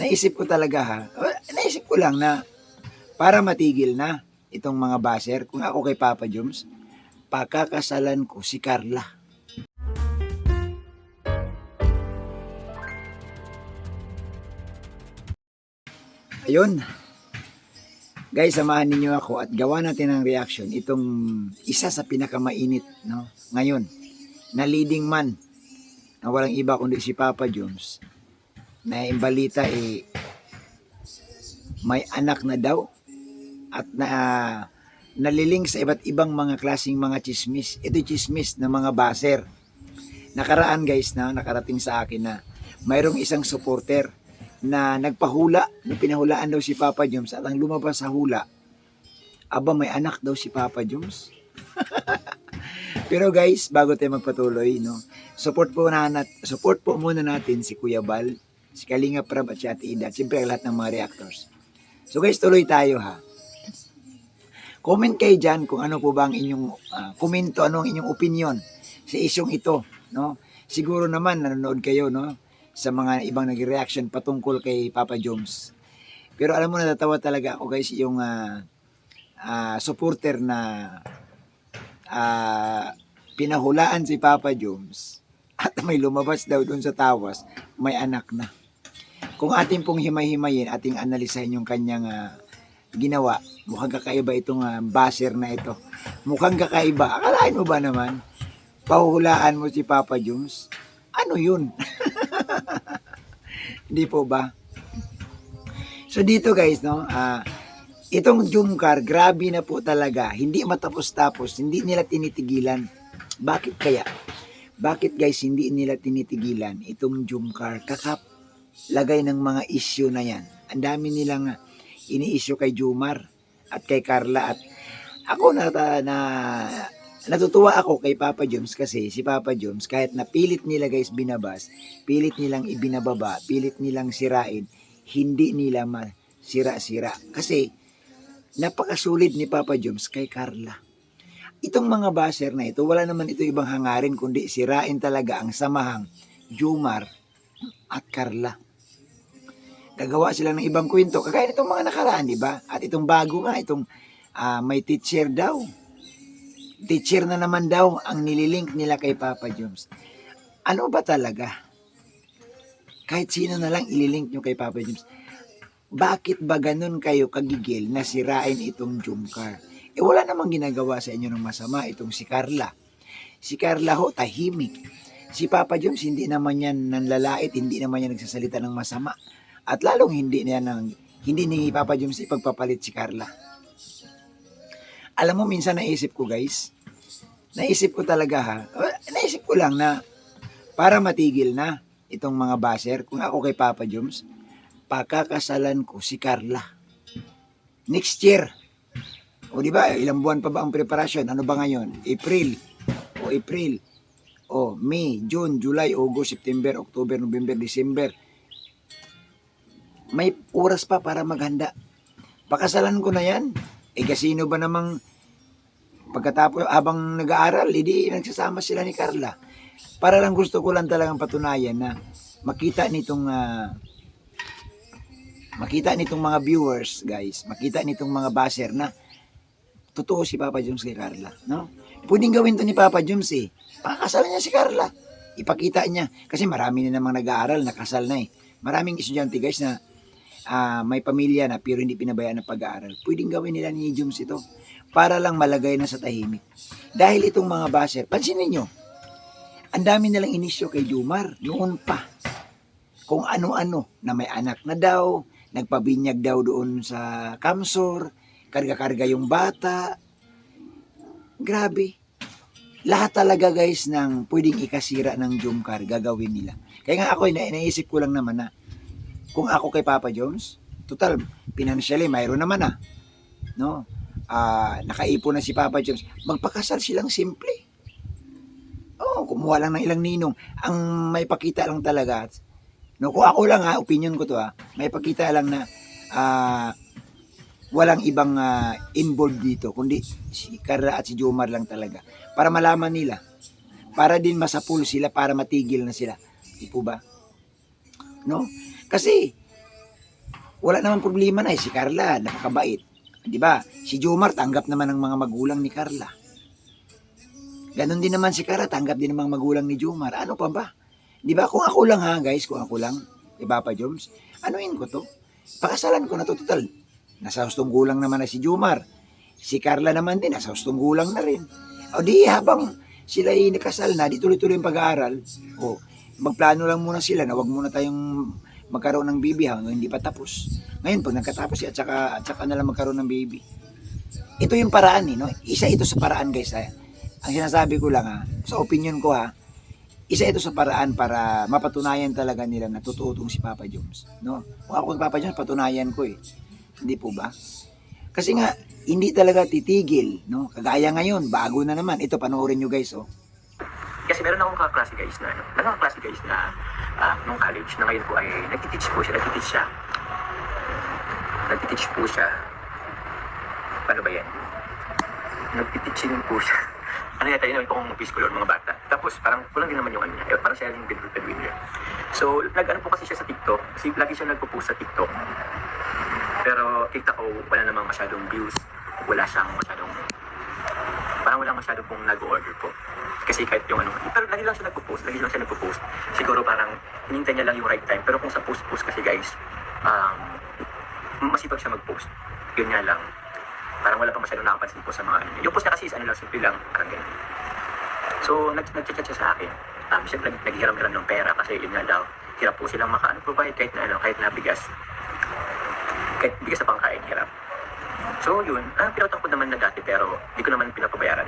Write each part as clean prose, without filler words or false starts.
naisip ko talaga naisip ko lang na para matigil na itong mga basher, kung ako kay Papa Joms, pakakasalan ko si Carla. Ayun, guys, samahan ninyo ako at gawa natin ng reaction itong isa sa pinakamainit, no? Ngayon, na leading man na walang iba kundi si Papa Joms, na yung balita may anak na daw at naliling sa iba't ibang mga klaseng mga chismis. Ito chismis ng mga baser. Nakaraan guys na nakarating sa akin na mayroong isang supporter na nagpahula, na pinahulaan daw si Papa Joms at ang lumabas sa hula, aba may anak daw si Papa Joms. Pero guys, bago tayo magpatuloy, no, support po muna natin si Kuya Bal, si Kalinga Prab at si Ate Ida, at siyempre lahat ng mga reactors. So guys, tuloy tayo ha. Comment kayo dyan kung ano po ba ang inyong komento, ano ang inyong opinion sa isyong ito, no? Siguro naman nanonood kayo, no, sa mga ibang nag-reaction patungkol kay Papa Joms. Pero alam mo, natatawa talaga ako guys, yung supporter na pinahulaan si Papa Joms at may lumabas daw doon sa tawas, may anak na. Kung ating pong himay-himayin, ating analisahin yung kanyang ginawa, mukhang kakaiba itong basher na ito. Mukhang kakaiba. Akalain mo ba naman, pahuhulaan mo si Papa Joms? Ano yun? Hindi po ba? So dito guys, no, itong Jumcar, grabe na po talaga. Hindi matapos-tapos, hindi nila tinitigilan. Bakit kaya? Bakit guys hindi nila tinitigilan itong Jumcar? Lagay ng mga issue na yan. Ang dami nilang ini-issue kay Jumar at kay Carla. At ako natutuwa ako kay Papa Joms kasi si Papa Joms kahit na pilit nila guys binabas, pilit nilang ibinababa, pilit nilang sirain, hindi nila masira-sira. Kasi napakasulit ni Papa Joms kay Carla. Itong mga basher na ito, wala naman ito ibang hangarin kundi sirain talaga ang samahang Jumar at Carla. Gagawa sila ng ibang kwento. Kagaya itong mga nakaraan, di ba? At itong bago nga, itong may teacher daw. Teacher na naman daw ang nililink nila kay Papa Joms. Ano ba talaga? Kahit sino na lang ililink nyo kay Papa Joms. Bakit ba ganun kayo kagigil na sirain itong Jumcar? Wala namang ginagawa sa inyo ng masama itong si Carla. Si Carla ho, tahimik. Si Papa Joms, hindi naman yan nanlalait, hindi naman yan nagsasalita ng masama. At lalong hindi ni Papa Joms ipagpapalit si Carla. Alam mo, minsan naisip ko guys, naisip ko talaga naisip ko lang na para matigil na itong mga basher, kung ako kay Papa Joms, pakakasalan ko si Carla. Next year. O di ba, ilang buwan pa ba ang preparasyon? Ano ba ngayon? April. May, June, July, August, September, October, November, December. May oras pa para maghanda. Pakasalan ko na yan. Kasino ba namang pagkatapos habang nag-aaral, hindi nagsasama sila ni Carla. Para lang gusto ko lang talagang patunayan na makita nitong mga viewers, guys, makita nitong mga basher na totoo si Papa Joms kay Carla, no? Pwedeng gawin to ni Papa Joms Pakakasalan niya si Carla. Ipakita niya kasi marami na namang nag-aaral, nakasal na Maraming estudyante guys na may pamilya na pero hindi pinabayaan ng pag-aaral. Pwedeng gawin nila ni Joms ito para lang malagay na sa tahimik. Dahil itong mga basher, pansinin nyo, ang dami nilang inisyo kay Jumar noon pa. Kung ano-ano na may anak na daw, nagpabinyag daw doon sa Kamsor, karga-karga yung bata. Grabe. Lahat talaga guys ng pwedeng ikasira ng Jumcar, gagawin nila. Kaya nga ako, naisip ko lang naman na kung ako kay Papa Joms, total, financially, mayroon naman no? Nakaipon na si Papa Joms, magpakasal silang simple. Kumuha lang ng ilang ninong. Ang may pakita lang talaga, no, kung ako lang opinion ko to may pakita lang na walang ibang involved dito, kundi si Carla at si Jomar lang talaga. Para malaman nila, para din masapul sila, para matigil na sila. Di po ba? No? Kasi, wala namang problema na eh. Si Carla, napakabait. Di ba? Si Jomar, tanggap naman ng mga magulang ni Carla. Ganon din naman si Carla, tanggap din ng mga magulang ni Jomar. Ano pa ba? Di ba? Kung ako lang ha, guys, kung ako lang, di ba pa, Joms? Anuin ko to? Pakasalan ko na to total. Nasa hustong gulang naman na si Jomar. Si Carla naman din, nasa hustong gulang na rin. O di, habang sila ay nakasal na, di tuloy-tuloy yung pag-aaral. O, magplano lang muna sila na wag muna tayong magkaroon ng baby hanggang hindi pa tapos. Ngayon, pag nagkatapos at saka na lang magkaroon ng baby. Ito yung paraan no? Isa ito sa paraan, guys. Ha? Ang sinasabi ko lang sa opinion ko isa ito sa paraan para mapatunayan talaga nila na totoo itong si Papa Joms. No? Kung ako Papa Joms, patunayan ko Hindi po ba? Kasi nga, hindi talaga titigil. No? Kagaya ngayon, bago na naman. Ito, panoorin nyo guys. Kasi meron akong kaklase guys na nung college na ngayon po ay nagtiteach po siya. Paano ba yan? Nagtiteaching po siya. Ano yata yun, kung preschool or mga bata. Tapos parang kulang din naman yung ano niya. Parang siya yung breadwinner. So, nag-ano po kasi siya sa TikTok. Kasi lagi siya nagpo-post sa TikTok. Pero kita ko, wala namang masyadong views. Wala masyadong pong nag-order po. Kasi kahit yung ano, pero lagi lang siya nagpo-post. Siguro parang hinintay niya lang yung right time. Pero kung sa post kasi guys, masipag siya mag-post. Yun nga lang. Parang wala pa masyadong nakapansin po sa mga ano. Yung post niya kasi is ano lang, simple lang. Parang ganyan. So, nag-chat siya sa akin. Siyempre, naghiram-hiram ng pera kasi yun nga daw, hirap po silang provide kahit na bigas. Kahit bigas sa pangkain, hirap. So, yun. Pinautan ko naman na dati pero hindi ko naman pinapabayaran.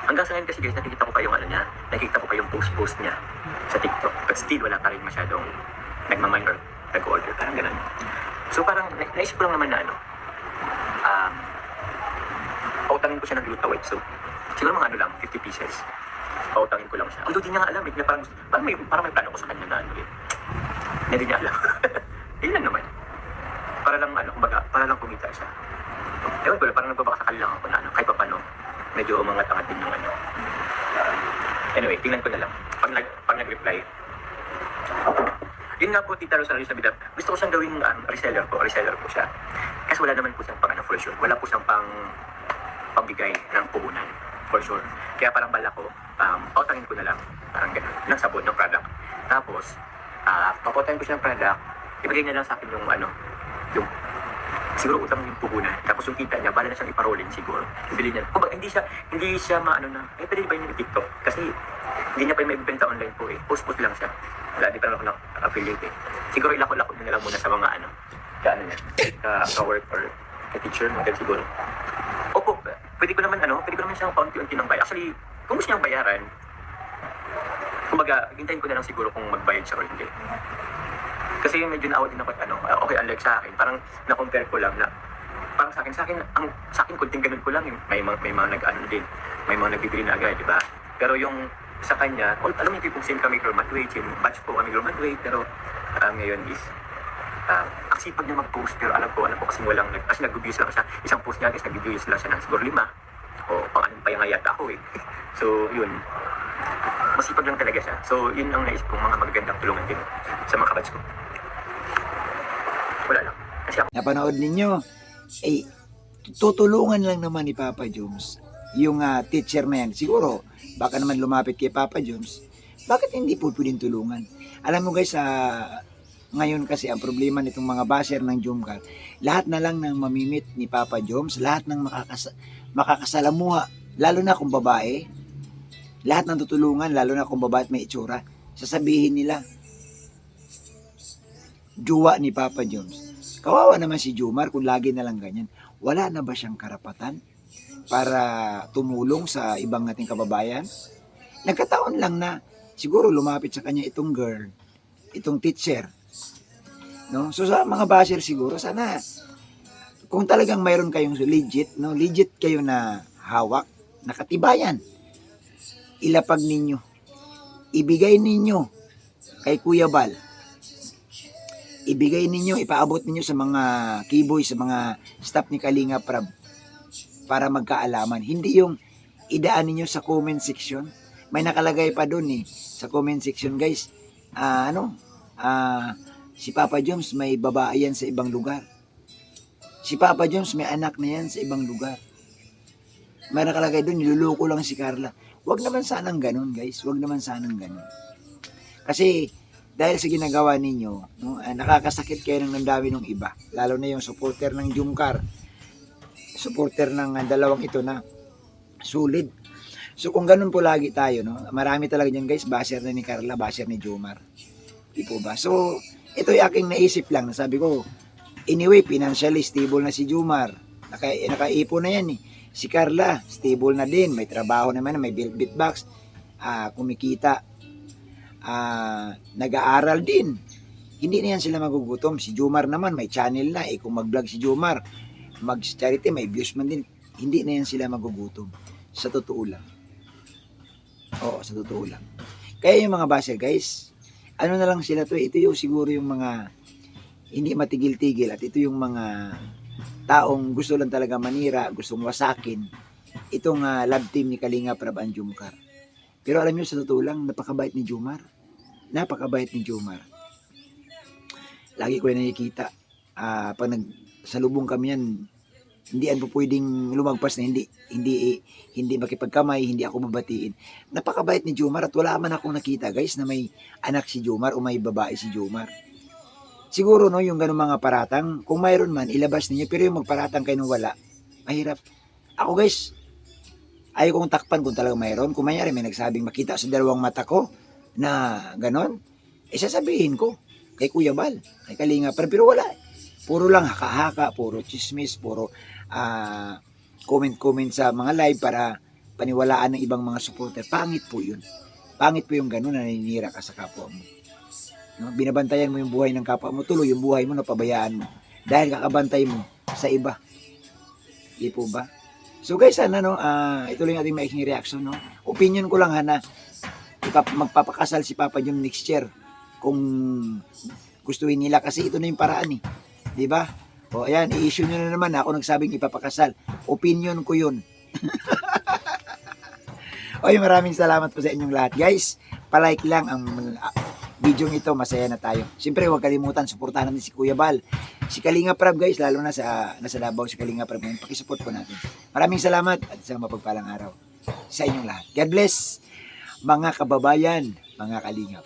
Hanggang sa ngayon kasi guys, nakikita ko pa yung nakikita ko pa yung post niya sa TikTok. But still, wala pa rin masyadong nagmamahal or nag-order. Parang ganun. So, parang naisip ko lang naman na pautangin ko siya ng gluta white soap. Siguro mga lang, 50 pieces. Pautangin ko lang siya. Although di niya nga alam, na parang may plano ko sa kanya na hindi niya alam. Yun lang naman. Para lang kumita siya. Ewan ko lang, parang nagbabakasakal lang ako na kahit pa paano, medyo umangat-angat din yung Anyway, tingnan ko na lang. Pag nag-reply. Yun nga po, Tita Rosario, sabi na, gusto ko siyang gawing reseller po siya. Kasi wala naman po siyang for sure. Wala po siyang pagbigay ng puhunan, for sure. Kaya parang bala ko, pautangin ko na lang, parang gano'n, ng sabon, ng product. Tapos, papautangin ko siya ng product, ibigay niya lang sa akin yung siguro utang yung puhunan. Tapos yung kita niya, bala na siyang iparolin siguro. Ibili niya. Kung hindi siya pwede ba yung TikTok? Kasi hindi niya pa yung maibibenta online po Post lang siya. Wala, di pa naman ako affiliate Siguro ilako-lako na lang muna sa mga ka-work or ka-teacher, mga siguro. Opo, pwede ko naman siyang paunti-unti ng bayad. Actually, kung gusto niyang bayaran, kumbaga, hintayin ko na lang siguro kung magbayad siya or hindi. Kasi medyo naawa din ako okay, unlike sa akin, parang na-compare ko lang na, parang sa akin, kunting ganun ko lang, may mga nag-ano din, may mga nagbibili na agad, di ba? Pero yung sa kanya, alam mo yung same kami graduate, same batch po kami graduate, pero ngayon is, ang sipag niya mag-post, pero alam ko kasi kasi nag-views lang siya, isang post niya, nag-views lang siya ng siguro 5, o pang-anong pa yung ayat ako So, yun, masipag lang talaga siya. So, yun ang naisip kong mga magagandang tulungan din sa mga kabatch ko. Wala lang. Kasi ako, napanood ninyo, tutulungan lang naman ni Papa Joms yung teacher na yan. Siguro, baka naman lumapit kay Papa Joms. Bakit hindi po pwedeng tulungan? Alam mo guys, ngayon kasi ang problema nitong mga basher ng Jomcar, lahat na lang ng mamimit ni Papa Joms, lahat ng makakasalamuha, lalo na kung babae, lahat ng tutulungan, lalo na kung babae at may itsura, sasabihin nila, jowa ni Papa Joms. Kawawa naman si Jomar kung lagi na lang ganyan. Wala na ba siyang karapatan para tumulong sa ibang nating kababayan? Nagkataon lang na siguro lumapit sa kanya itong girl, itong teacher. No? So sa mga basher siguro, sana kung talagang mayroon kayong legit kayo na hawak, nakatibayan, ilapag ninyo, ibigay ninyo kay Kuya Bal, ibigay ninyo, ipaabot ninyo sa mga keyboy, sa mga staff ni Kalinga Prab para magkaalaman. Hindi yung idaan ninyo sa comment section. May nakalagay pa doon sa comment section guys, Si Papa Joms may babae yan sa ibang lugar. Si Papa Joms may anak na yan sa ibang lugar. May nakalagay doon, niluloko lang si Carla. Wag naman sanang ganun, guys. Wag naman sanang ganun. Kasi, dahil sa ginagawa ninyo, no, nakakasakit kayo ng damdamin ng iba. Lalo na yung supporter ng Jumcar. Supporter ng dalawang ito na sulit. So, kung ganun po lagi tayo, no, marami talaga dyan, guys. Basher na ni Carla, basher ni Jomar. Di po ba? So, ito yung aking naisip lang. Sabi ko, anyway, financially stable na si Jomar. Nakaipon na yan eh. Si Carla, stable na din. May trabaho naman, may bit box. Kumikita. Nag-aaral din. Hindi na yan sila magugutom. Si Jomar naman, may channel na. Kung mag-vlog si Jomar, mag-charity, may views man din. Hindi na yan sila magugutom. Sa totoo lang. Oo, sa totoo lang. Kaya yung mga basher, guys, ano na lang sila to, ito yung siguro yung mga hindi matigil-tigil at ito yung mga taong gusto lang talaga manira, gustong wasakin itong love team ni Kalinga Prab and Jumcar. Pero alam nyo, sa totoo lang, napakabait ni Jomar. Napakabait ni Jomar. Lagi ko yung nakikita. Pag nagsalubong kami yan, hindi po pwedeng lumagpas na hindi makipagkamay, hindi ako mabatiin. Napakabait ni Jomar at wala man akong nakita, guys, na may anak si Jomar o may babae si Jomar. Siguro, no, yung ganung mga paratang, kung mayroon man, ilabas ninyo, pero yung magparatang kayo nung wala, mahirap. Ako, guys, ayaw kong takpan kung talaga mayroon. Kung mayroon, may nagsabing makita sa dalawang mata ko na ganon, sasabihin ko kay Kuya Bal, kay Kalinga, pero wala. Puro lang haka-haka, puro chismis, puro comment-comment sa mga live para paniwalaan ng ibang mga supporter. Pangit po yun. Pangit po yung ganon na naninira ka sa kapwa mo. No? Binabantayan mo yung buhay ng kapwa mo, tuloy yung buhay mo, napabayaan mo. Dahil kakabantay mo sa iba. Di po ba? So guys, sana, no, ito lang ating making reaction. No? Opinion ko lang, na magpapakasal si Papa Jom next year. Kung gustuin nila, kasi ito na yung paraan eh. Di ba? O ayan, i-issue nyo na naman. Ako nagsabing ipapakasal. Opinion ko yun. Oy, maraming salamat po sa inyong lahat. Guys, palike lang ang video ito, masaya na tayo. Siyempre, huwag kalimutan, suportahan natin si Kuya Bal. Si Kalinga Prab, guys, lalo na nasa Davao si Kalinga Prab. Pakisupport po natin. Maraming salamat at isang mapagpalang araw sa inyong lahat. God bless, mga kababayan, mga kalingap.